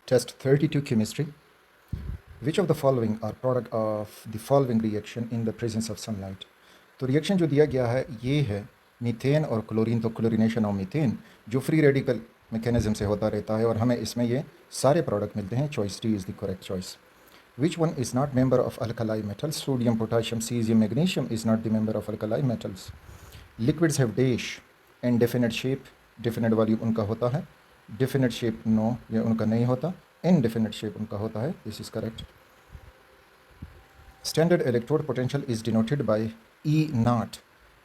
Test 32 chemistry. Which of the following are product of the following reaction in the presence of sunlight? तो reaction जो दिया गया है ये है मीथेन और क्लोरीन। तो क्लोरीनेशन ऑफ मीथेन जो फ्री रेडिकल मैकेनिज्म से होता रहता है और हमें इसमें ये सारे प्रोडक्ट मिलते हैं। Choice D is the correct choice. Which one is not member of alkali metals? Sodium, potassium, cesium, magnesium is not the member of alkali metals. Liquids have dash and definite shape. Definite volume उनका होता है, definite shape no, ये उनका नहीं होता, indefinite shape उनका होता है। This is correct. Standard electrode potential is denoted by E naught.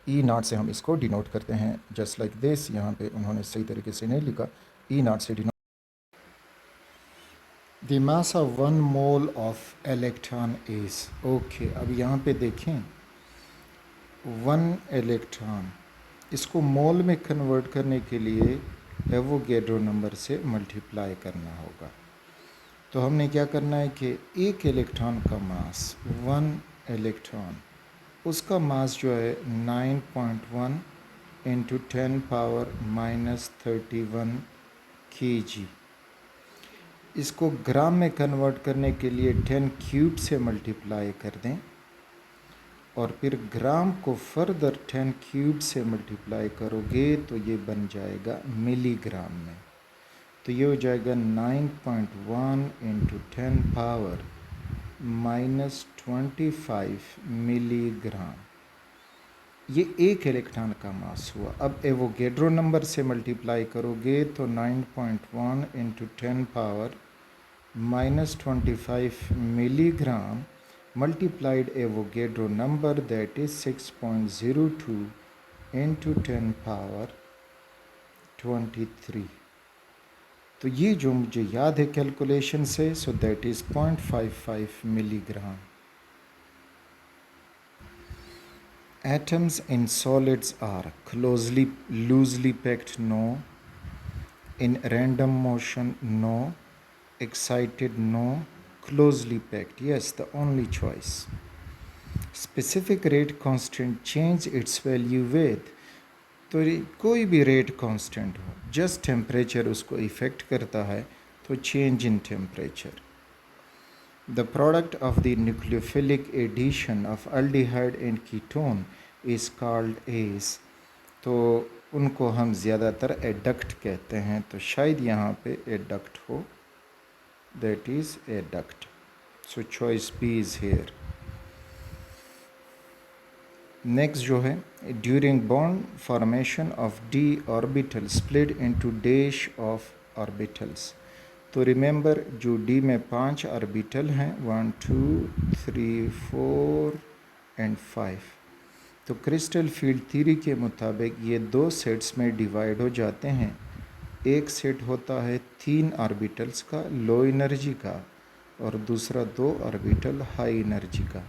E naught से हम इसको डिनोट करते हैं just like this। यहाँ पे उन्होंने सही तरीके से नहीं लिखा, E naught से denote. The mass of 1 mole of electron is, okay, अब यहाँ पे देखें 1 इलेक्ट्रॉन, इसको मोल में कन्वर्ट करने के लिए एवोगैड्रो नंबर से मल्टीप्लाई करना होगा। तो हमने क्या करना है कि एक इलेक्ट्रॉन का मास 1 इलेक्ट्रॉन, उसका मास जो है 9.1 इंटू 10 पावर माइनस 31 kg। इसको ग्राम में कन्वर्ट करने के लिए 10 क्यूब से मल्टीप्लाई कर दें और फिर ग्राम को फर्दर 10 क्यूब से मल्टीप्लाई करोगे तो ये बन जाएगा मिलीग्राम में। तो ये हो जाएगा 9.1 इंटू 10 पावर माइनस 25 मिलीग्राम। ये एक इलेक्ट्रॉन का मास हुआ। अब एवोगैड्रो नंबर से मल्टीप्लाई करोगे तो 9.1 into 10 power minus 25 milligram multiplied Avogadro number, that is 6.02 into 10 power 23। तो ये जो मुझे याद है कैलकुलेशन से, सो that is 0.55 milligram. Atoms in solids are closely, loosely packed, no. In random motion, no. Excited, no. Closely packed, yes, the only choice. Specific rate constant change its value with, तो कोई भी rate constant हो, just temperature उसको effect करता है, तो change in temperature. The product of the nucleophilic addition of aldehyde and ketone is called as, तो उनको हम ज़्यादातर एडक्ट कहते हैं, तो शायद यहाँ पे एडक्ट हो, that is adduct. So choice B is here. Next जो है, during bond formation of D orbital split into dash of orbitals. तो रिमेंबर जो डी में 5 ऑर्बिटल हैं, 1 2 3 4 एंड 5, तो क्रिस्टल फील्ड थ्योरी के मुताबिक ये 2 सेट्स में डिवाइड हो जाते हैं। एक सेट होता है 3 ऑर्बिटल्स का, लो एनर्जी का, और दूसरा 2 ऑर्बिटल हाई एनर्जी का।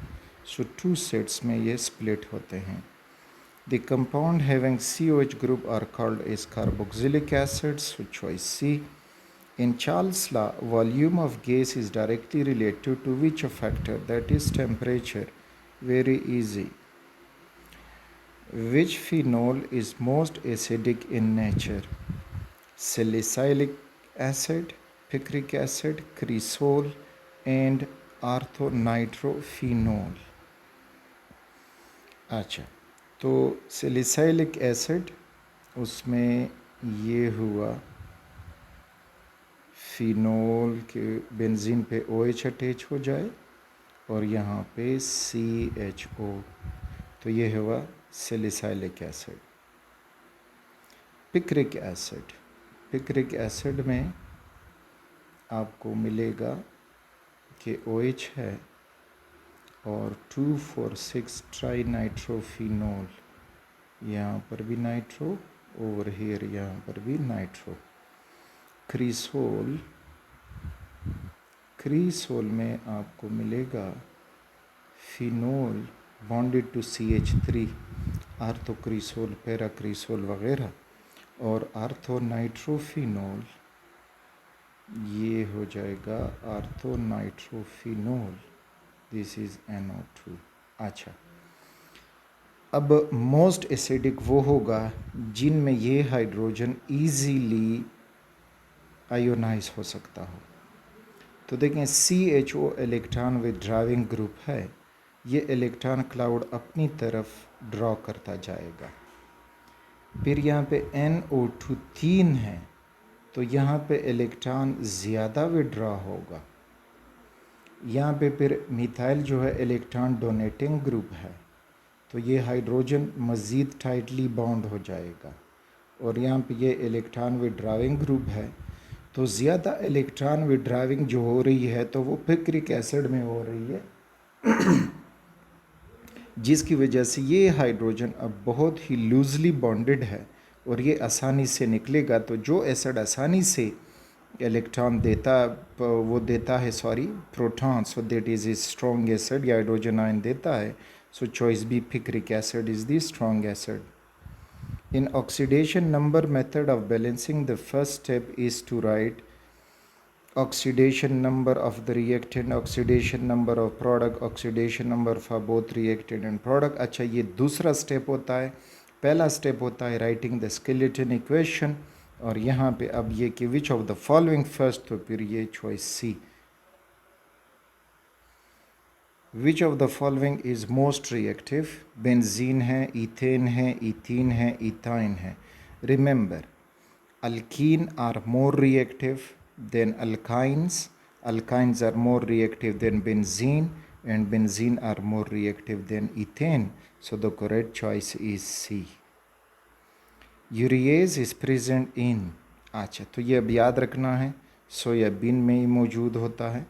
सो 2 सेट्स में ये स्प्लिट होते हैं। The compound having COH group are called as carboxylic acids, so choice C. In Charles law, volume of gas is directly related to which factor, that is temperature. Very easy. Which phenol is most acidic in nature? Salicylic acid, picric acid, cresol and orthonitrophenol. अच्छा, तो salicylic acid, उसमें ये हुआ phenol के benzene पे OH attach हो जाए और यहाँ पे CHO, तो ये हुआ salicylic acid. Picric acid, picric acid में आपको मिलेगा कि OH है और 2,4,6 ट्राई नाइट्रोफिनोल, यहाँ पर भी नाइट्रो, ओवर हेयर यहाँ पर भी नाइट्रो। क्रीसोल, क्रीसोल में आपको मिलेगा फिनोल बॉन्डेड टू CH3, आर्थोक्रीसोल, पैराक्रीसोल वगैरह, और आर्थोनाइट्रोफिनोल ये हो जाएगा आर्थोनाइट्रोफिनोल, दिस इज़ NO2। अच्छा, अब मोस्ट एसिडिक वो होगा जिनमें ये हाइड्रोजन ईजीली आयोनाइज हो सकता हो। तो देखें CHO इलेक्ट्रॉन विथड्राविंग ग्रुप है, ये इलेक्ट्रॉन क्लाउड अपनी तरफ ड्रॉ करता जाएगा। फिर यहाँ पे NO2 3 है, तो यहाँ पे इलेक्ट्रॉन ज़्यादा विड्रॉ होगा। यहाँ पे फिर मिथाइल जो है इलेक्ट्रॉन डोनेटिंग ग्रुप है, तो ये हाइड्रोजन मज़ीद टाइटली बॉन्ड हो जाएगा। और यहाँ पे ये इलेक्ट्रॉन विड्राविंग ग्रुप है, तो ज़्यादा इलेक्ट्रॉन विड्राविंग जो हो रही है तो वो पिक्रिक एसिड में हो रही है, जिसकी वजह से ये हाइड्रोजन अब बहुत ही लूजली बॉन्डेड है और ये आसानी से निकलेगा। तो जो एसिड आसानी से इलेक्ट्रॉन देता है proton, so that is a strong acid या हाइड्रोजन आयन देता है। So choice B picric acid is the strong acid. In oxidation number method of balancing, the first step is to write oxidation number of the reactant, oxidation number of product, oxidation number for both reactant and product। अच्छा, ये दूसरा step होता है। पहला step होता है writing the skeleton equation, और यहाँ पे अब ये कि which of the following first, तो फिर ये choice C, which of the following is most reactive. Benzene है, इथेन है, इथीन है, इथाइन है। Remember, alkene are more reactive than alkynes, alkynes are more reactive than benzene, and benzene are more reactive than ethane, so the correct choice is C। Urease is present in, अच्छा तो ये अब याद रखना है, soybean में ही मौजूद होता है।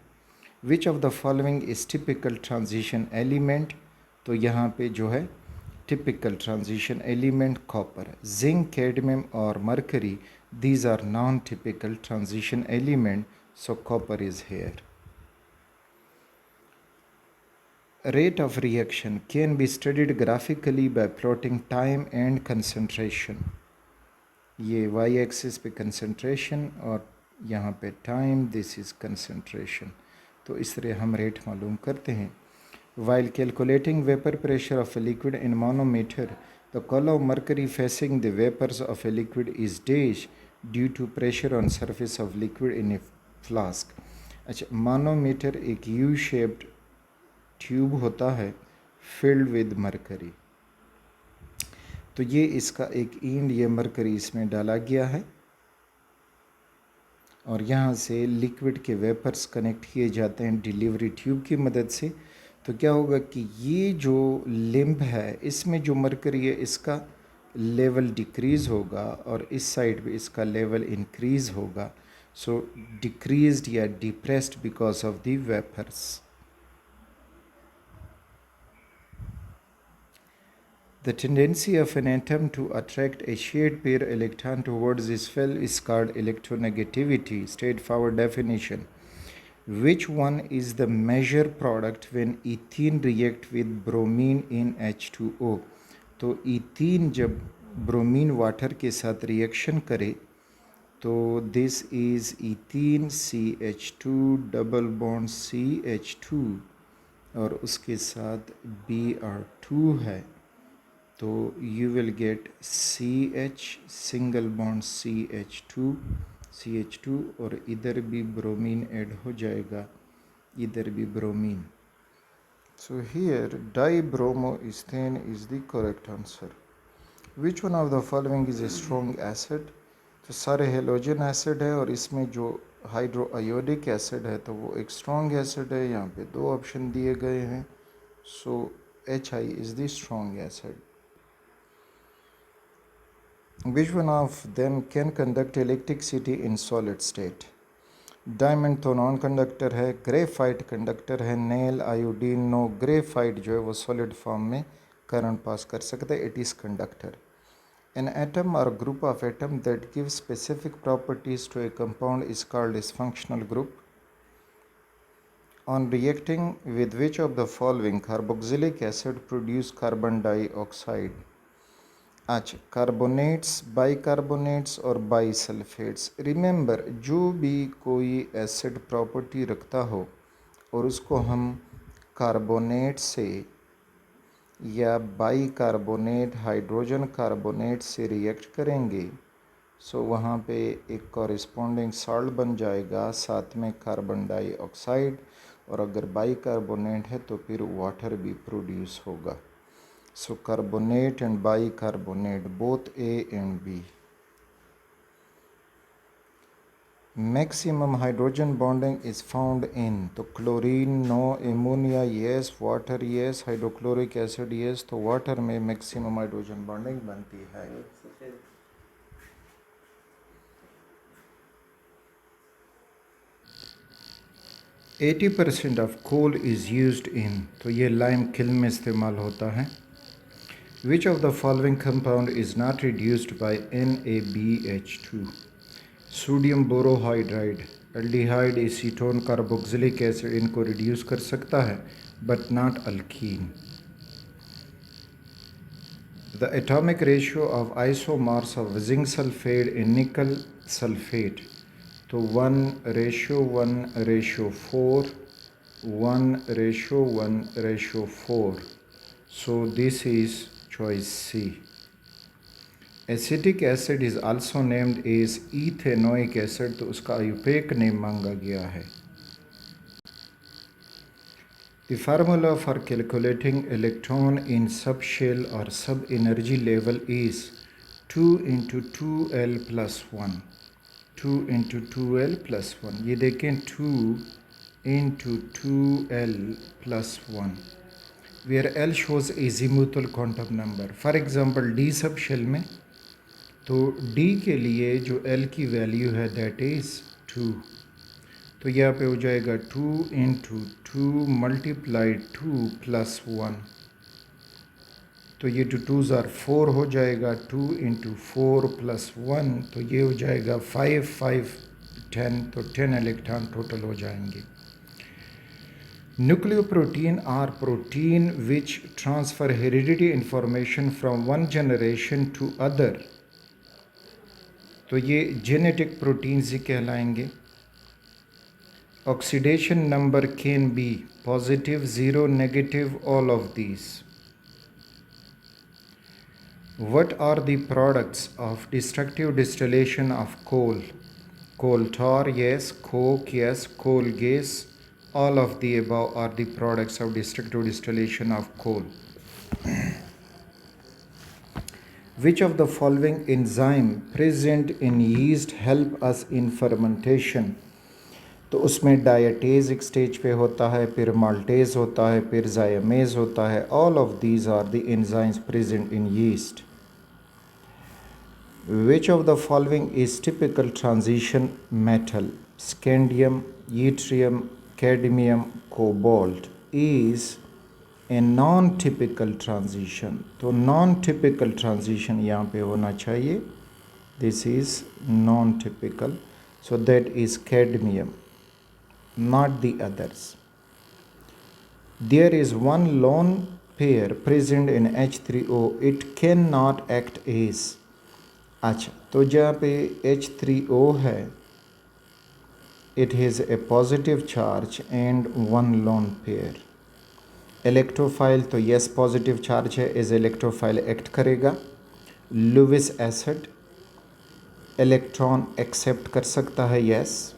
Which of the following is typical transition element, तो यहाँ पे जो है typical transition element copper, zinc, cadmium और mercury, these are non-typical transition element, so copper is here। Rate of reaction can be studied graphically by plotting time and concentration। ये y-axis पे concentration और यहाँ पे time, this is concentration। तो इस तरह हम रेट मालूम करते हैं। While calculating vapor pressure of a liquid in manometer, the column of mercury facing the vapors of a liquid is dash due to pressure on surface of liquid in a flask। अच्छा, मानोमीटर एक U shaped tube होता है filled with mercury, तो ये इसका एक and, ये mercury इसमें डाला गया है और यहाँ से लिक्विड के वेपर्स कनेक्ट किए जाते हैं डिलीवरी ट्यूब की मदद से। तो क्या होगा कि ये जो लिम्ब है इसमें जो मरकरी है इसका लेवल डिक्रीज़ होगा और इस साइड पे इसका लेवल इंक्रीज़ होगा। सो डिक्रीज्ड या depressed because of the vapours. The tendency of an atom to attract a shared pair electron towards its shell is called electronegativity। Straightforward definition, which one is the measure product when ethene react with bromine in H2O। तो ethene जब bromine water के साथ reaction करे तो this is ethene CH2 double bond CH2 और उसके साथ Br2 है, तो you will get CH single bond CH2 और इधर भी ब्रोमीन ऐड हो जाएगा, इधर भी bromine. So here dibromoethane is the correct answer. Which one of the following is a strong acid, तो सारे हेलोजन एसिड है और इसमें जो हाइड्रो आयोडिक एसिड है तो वो एक स्ट्रॉन्ग एसिड है। यहाँ पे दो ऑप्शन दिए गए हैं, सो HI is the strong acid. Which one of them can conduct electricity in solid state? Diamond तो नॉन कंडक्टर है, ग्रेफाइट कंडक्टर है, नेल आयोडीन नो, ग्रेफाइट जो है वो सॉलिड फॉर्म में करंट पास कर सकता है, it is conductor. An atom और group of atom that give specific properties to a compound is called is functional group. On reacting with which of the following carboxylic acid produce carbon dioxide. अच्छा, carbonates, bicarbonates और bisulphates. Remember, जो भी कोई acid property रखता हो और उसको हम कार्बोनेट से या बाइकार्बोनेट हाइड्रोजन कार्बोनेट से रिएक्ट करेंगे सो वहाँ पे एक कॉरिस्पोंडिंग सॉल्ट बन जाएगा, साथ में कार्बन डाइऑक्साइड, और अगर बाइकार्बोनेट है तो फिर वाटर भी प्रोड्यूस होगा. So carbonate and bicarbonate both A and B. Maximum hydrogen bonding is found in, तो chlorine no, ammonia yes, water yes, hydrochloric acid yes. तो वाटर में मैक्सिमम हाइड्रोजन बॉन्डिंग बनती है. 80% of coal is used in, तो ये lime kiln में इस्तेमाल होता है. Which of the following compound is not reduced by NaBH2? Sodium borohydride, aldehyde, acetone, carboxylic acid इनको रिड्यूस कर सकता है but not alkene. The atomic ratio of isomers of zinc sulphate in nickel sulphate, तो 1:1:4, 1:1:4. So this is choice C. Acetic acid is also named as ethanoic acid, तो उसका IUPAC name मांगा गया है. The formula for calculating electron in sub shell और सब energy level is 2 × 2l + 1. 2 × 2l + 1. ये देखें 2 × 2l + 1, where l shows azimuthal quantum number. For example d sub shell में, तो d के लिए जो l की वैल्यू है दैट इज़ 2. तो यहाँ पे हो जाएगा 2 × 2 × 2 + 1. तो ये 2 2s are 4 हो जाएगा. 2 × 4 + 1, तो ये हो जाएगा 5 5 10, तो 10 इलेक्ट्रॉन टोटल हो जाएंगे. Nucleoprotein are protein which transfer heredity information from one generation to other, तो ये जेनेटिक प्रोटीन्स ही कहलाएंगे. Oxidation number can be positive, 0, negative, all of these. What are the products of destructive distillation of coal? Coal tar yes, coke yes, coal gas, all of the above are the products of destructive distillation of coal. Which of the following enzyme present in yeast help us in fermentation? तो उसमें डायटेज एक stage पे होता है, फिर maltase होता है, फिर जायमेज होता है. All of these are the enzymes present in yeast. Which of the following is typical transition metal? Scandium, yttrium, cadmium, cobalt is a non-typical transition. तो non-typical transition यहाँ पे होना चाहिए. This is non-typical. So that is cadmium, not the others. There is one lone pair present in H3O. It cannot act as. अच्छा, तो जहाँ पे H3O है, it has a positive charge and one lone pair. Electrophile, तो yes positive charge है, as electrophile act करेगा. Lewis acid electron accept कर सकता है, यस.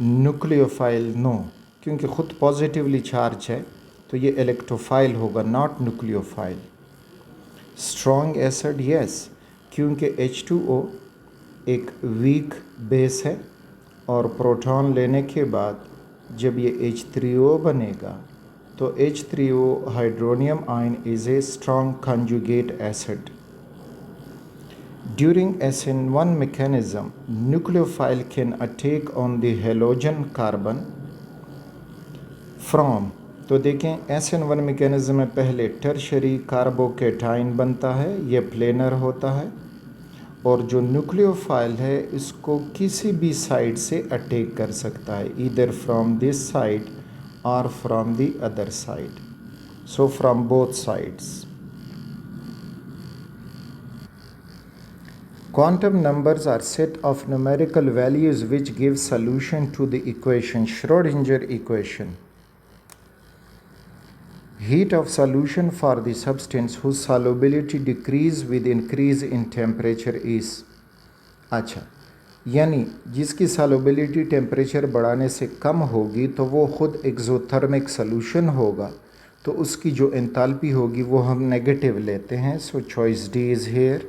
न्यूक्लियोफाइल नो, क्योंकि ख़ुद पॉजिटिवली चार्ज है, तो ये इलेक्ट्रोफाइल होगा, not nucleophile. Strong acid yes, क्योंकि H2O एक वीक बेस है और प्रोटॉन लेने के बाद जब ये H3O बनेगा तो H3O hydronium ion is a strong conjugate acid. During SN1 mechanism, nucleophile can attack on the halogen carbon from, तो देखें SN1 मैकेनिज़्म में पहले टर्शरी कार्बोकेटाइन बनता है, ये प्लेनर होता है, और जो न्यूक्लियोफाइल है इसको किसी भी साइड से अटैक कर सकता है, ईदर फ्रॉम दिस साइड और from the other side. So from both sides. Quantum numbers are set of numerical values which give solution to the equation, Schrödinger equation. Heat of solution for the substance whose solubility decrease with increase in temperature is. अच्छा, यानी जिसकी solubility temperature बढ़ाने से कम होगी तो वो खुद exothermic solution होगा, तो उसकी जो एंथैल्पी होगी वो हम नेगेटिव लेते हैं। So choice D is here.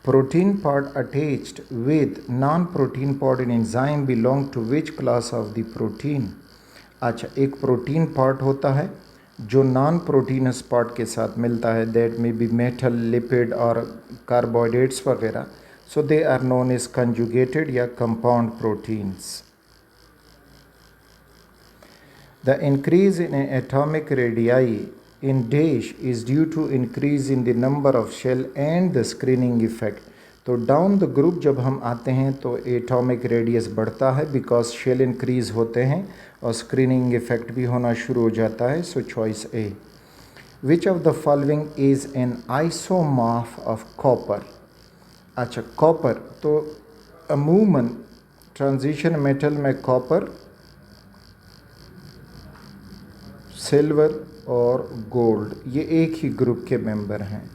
Protein part attached with non protein part in enzyme belong to which class of the protein. अच्छा, एक प्रोटीन पार्ट होता है जो नॉन प्रोटीनस पार्ट के साथ मिलता है, that may be metal, lipid और कार्बोहाइड्रेट्स वगैरह। So they are known as conjugated या compound proteins. The increase in atomic radii in DASH is due to increase in the number of shell and the screening effect. तो down the group जब हम आते हैं तो atomic radius बढ़ता है because shell increase होते हैं और स्क्रीनिंग इफेक्ट भी होना शुरू हो जाता है। So choice A. Which of the following is an isomorph of copper. अच्छा, कॉपर तो अमूमन ट्रांजिशन मेटल में कॉपर, सिल्वर और गोल्ड ये एक ही ग्रुप के मेंबर हैं,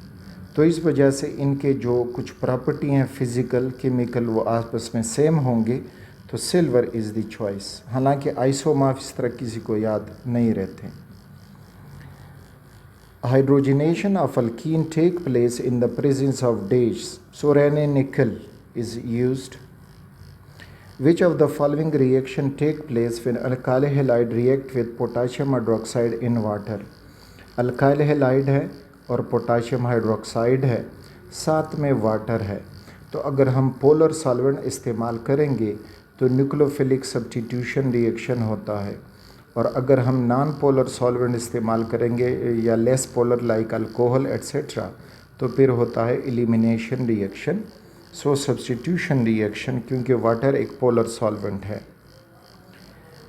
तो इस वजह से इनके जो कुछ प्रॉपर्टी हैं फिज़िकल केमिकल वो आपस में सेम होंगे, तो सिल्वर इज़ द चॉइस। हालांकि आइसोमॉर्फ इस तरह किसी को याद नहीं रहते। Hydrogenation of alkene take place in the presence of dash, so Raney nickel is used. Which of the following reaction take place when alkyl halide react with potassium hydroxide in water? Alkyl halide है और potassium hydroxide है, साथ में water है, तो अगर हम polar solvent इस्तेमाल करेंगे तो न्यूक्लियोफिलिक सब्स्टिट्यूशन रिएक्शन होता है, और अगर हम नॉन पोलर सॉल्वेंट इस्तेमाल करेंगे या less polar like alcohol etcetera तो फिर होता है एलिमिनेशन रिएक्शन। सो सब्स्टिट्यूशन रिएक्शन, क्योंकि वाटर एक पोलर सॉल्वेंट है।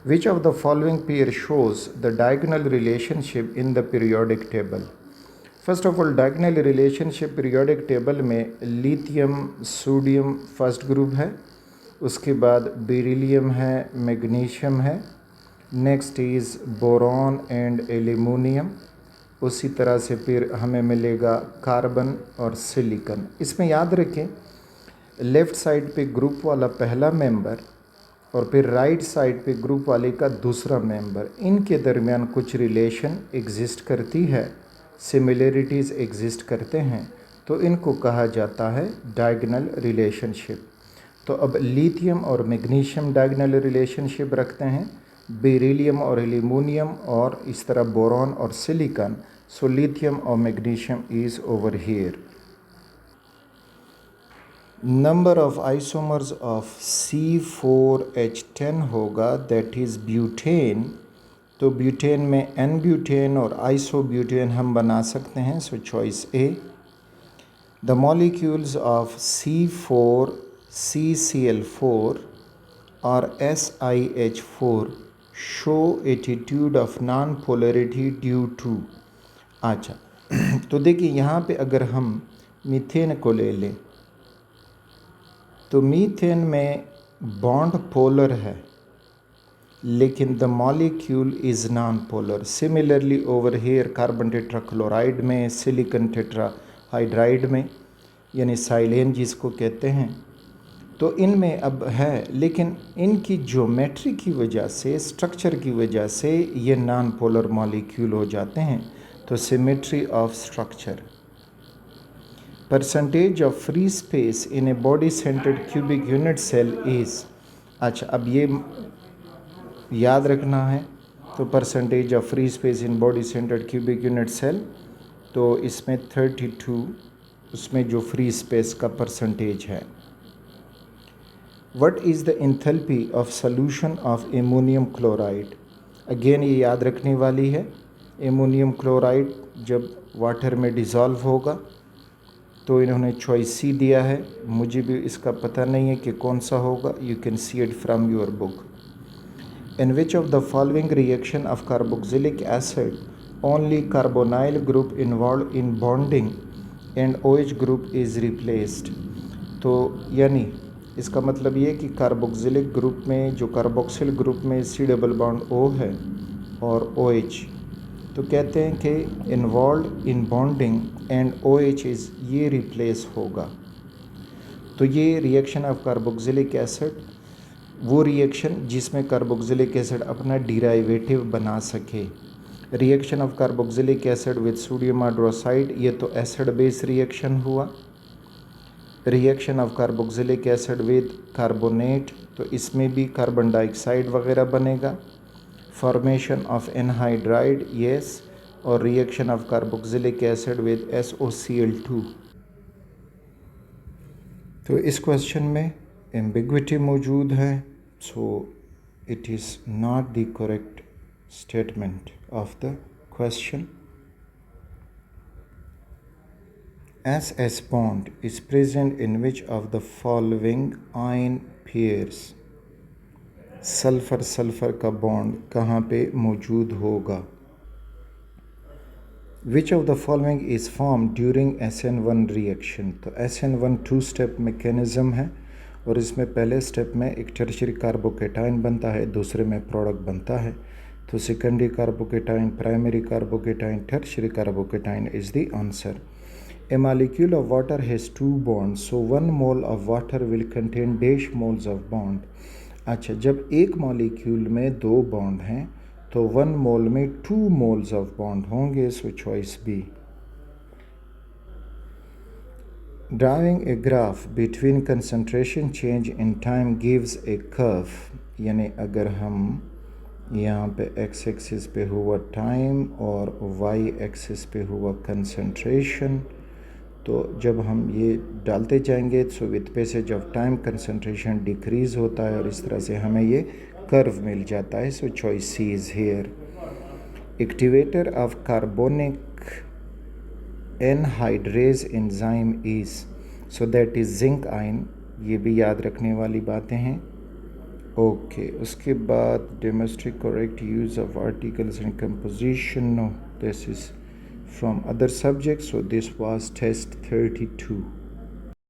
Which of the following pair shows the diagonal relationship in the periodic table. First of all diagonal relationship periodic table में lithium sodium first group है, उसके बाद beryllium है, magnesium है, next is boron and aluminium, उसी तरह से फिर हमें मिलेगा कार्बन और सिलिकॉन। इसमें याद रखें लेफ़्ट साइड पे ग्रुप वाला पहला मेंबर और फिर राइट साइड पे ग्रुप वाले का दूसरा मेंबर, इनके दरमियान कुछ रिलेशन एग्जिस्ट करती है, सिमिलरिटीज़ एग्जिस्ट करते हैं, तो इनको कहा जाता है डायगोनल रिलेशनशिप। तो अब लिथियम और मैग्नीशियम डायगोनल रिलेशनशिप रखते हैं, बेरिलियम और एल्यूमिनियम और इस तरह बोरॉन और सिलिकॉन। सो लिथियम और magnesium is over here. Number of isomers of C4H10 होगा, दैट इज़ ब्यूटेन। तो ब्यूटेन में एन ब्यूटेन और आइसोब्यूटेन हम बना सकते हैं। So choice A. The molecules of C4CCl4 और SiH4 show attitude of non polarity due to. अच्छा तो देखिए यहाँ पे अगर हम मीथेन को ले लें तो मीथेन में बॉन्ड पोलर है लेकिन the molecule is non polar. Similarly over here carbon tetrachloride में, सिलिकॉन टेट्राहाइड्राइड में यानी साइलेन जिसको कहते हैं, तो इनमें अब है, लेकिन इनकी ज्योमेट्री की वजह से, स्ट्रक्चर की वजह से ये नॉन पोलर मॉलिक्यूल हो जाते हैं। तो symmetry of structure. Percentage of free space in a body centred cubic unit cell is. अच्छा अब ये याद रखना है, तो percentage of free space in body centred cubic unit cell, तो इसमें 32 उसमें जो फ्री स्पेस का परसेंटेज है। What is the enthalpy of solution of ammonium chloride? Again ये याद रखने वाली है। एमोनियम क्लोराइड जब वाटर में डिज़ोल्व होगा, तो इन्होंने चॉइस सी दिया है, मुझे भी इसका पता नहीं है कि कौन सा होगा। You can see it from your book. In which of the following reaction of carboxylic acid only carbonyl group involve in bonding and OH group is replaced. तो यानी इसका मतलब ये कि कार्बोक्सिलिक ग्रुप में, जो कार्बोक्सिल ग्रुप में C double bond O है और OH, तो कहते हैं कि involve in bonding and OH is ये रिप्लेस होगा। तो ये रिएक्शन ऑफ कार्बोक्सिलिक एसिड, वो रिएक्शन जिसमें कार्बोक्सिलिक एसिड अपना डिराइवेटिव बना सके। Reaction of carboxylic acid with sodium hydroxide, ये तो एसिड बेस रिएक्शन हुआ। Reaction of carboxylic acid with carbonate, तो इसमें भी कार्बन डाइऑक्साइड वगैरह बनेगा। Formation of anhydride, yes. और reaction of carboxylic acid with SOCl2। तो इस क्वेश्चन में एम्बिग्विटी मौजूद है, so it is not the correct statement of the question. SS bond is present in which of the following ion pairs? Sulphur sulphur का bond कहाँ पे मौजूद होगा? Which of the following is formed during SN1 reaction? तो SN1 to step mechanism है और इसमें पहले स्टेप में एक टर्शियरी कार्बोकेटाइन बनता है, दूसरे में प्रोडक्ट बनता है। तो secondary carbocation, primary carbocation, tertiary carbocation is the answer. A molecule of water has two bonds, so 1 mole of water will contain dash moles of bond. अच्छा, जब एक मॉलिक्यूल में 2 बॉन्ड हैं तो 1 मोल में 2 मोल्स ऑफ बॉन्ड होंगे, so choice B. Drawing a graph between concentration change in time gives a curve, यानी अगर हम यहाँ पे x एक्सिस पे हुआ टाइम और y एक्सिस पे हुआ कंसंट्रेशन, तो जब हम ये डालते जाएंगे तो with passage of time concentration decrease होता है और इस तरह से हमें ये कर्व मिल जाता है। So choice C is here. Activator of carbonic anhydrase enzyme is, so that is zinc ion. ये भी याद रखने वाली बातें हैं। ओके, उसके बाद demonstrate correct use of articles in composition. No, this is from other subjects, so this was test 32.